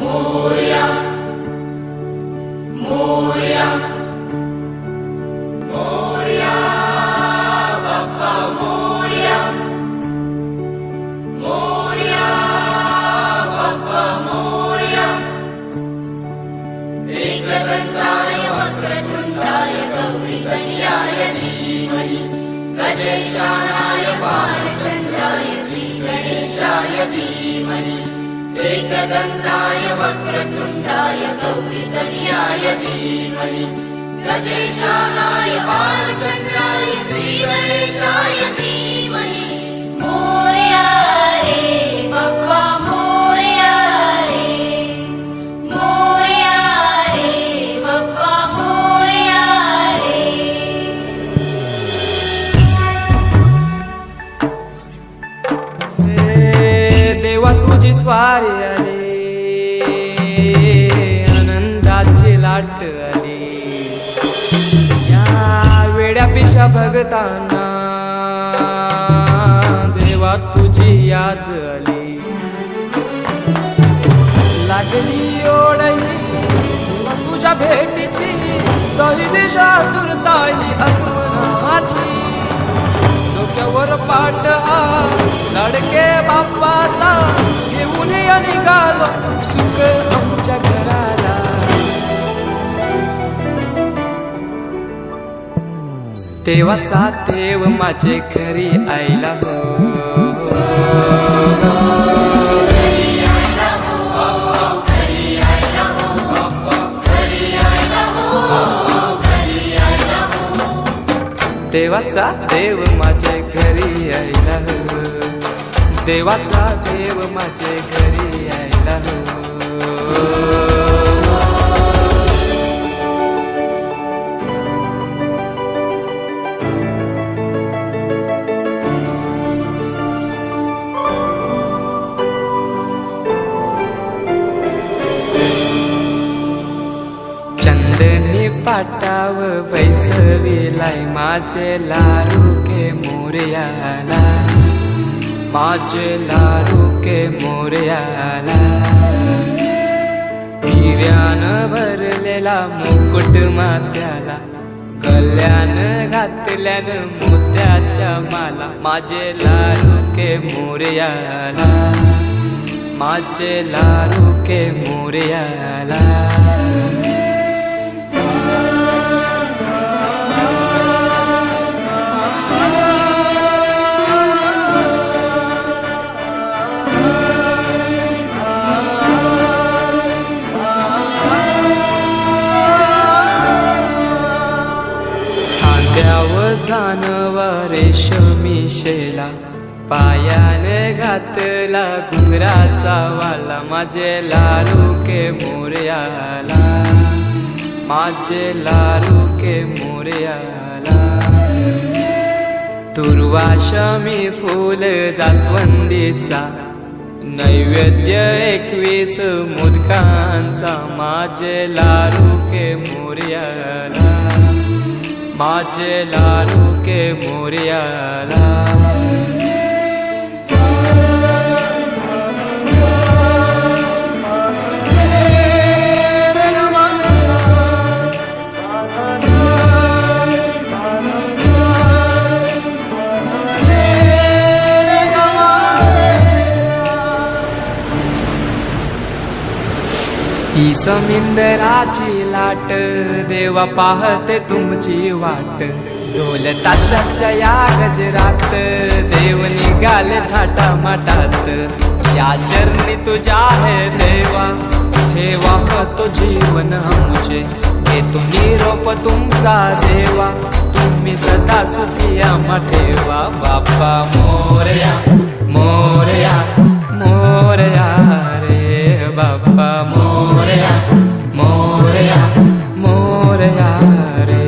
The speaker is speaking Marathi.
मोरया मोरया मोरया बाप्पा मोरया मोरया बाप्पा मोरया एकदंताय वक्रतुंडाय गौरीकन्याय धीमहि गजेशानाय बालचन्द्राय श्रीगणेशाय धीमहि एकदंताय वक्रतुंडाय गौरीकन्याय धीमहि गजेशानाय बालचन्द्राय श्रीगणेशाय धीमहि मोरया रे बाप्पा मोरया रे बाप्पा मोरया रे। देवा तुझी स्वारी आली आनंदाची लाट आली या वेड्या पिशा भगतांना देवा तुझी याद आली लागली ओढही तुझ्या भेटीची तरी दिशा तुरताही आगमनाची डोक्यावर पाट हा लाडके बाप्पाचा घेऊन निघालो सुख आमच्या घराला देवाचा देव माझे घरी आयला हो देवाचा देव माझे घरी आयला हो देवाचा देव माझे घरी आयला हो चंदनी पाटाव बैसविलाय माझे लाडके मोरयाला माझे लाडके मोरयाला हिऱ्यानं भरलेला मुकुट माथ्याला गल्यान घातल्यानं मोत्याच्या माला माझे लाडके मोरयाला माझे लाडके मोरयाला जानवा रेशमी शेला पायाने घातला घुंगराचा वाला माझे लाडके मोरयाला माझे लाडके मोरयाला दुर्वाशमी फूल जास्वंदीचा नैवेद्य 21 मोदकांचा माझे लाडके मोरयाला माझे लाडके मोरयाला ही समिंदराची लाट देवा पाहते तुमची वाट ढोल ताशाच्या या गजरात देव निघाले थाटा माटात या चरणी तुझ्या है देवा ठेवा तो जीवन आमचे घेतो निरोप तुमचा देवा तुम्ही सदा सुखी आम्हा ठेवा बाप्पा मोरया मोरया मोरया रे बाप्पा मोरया मोरया मोरया रे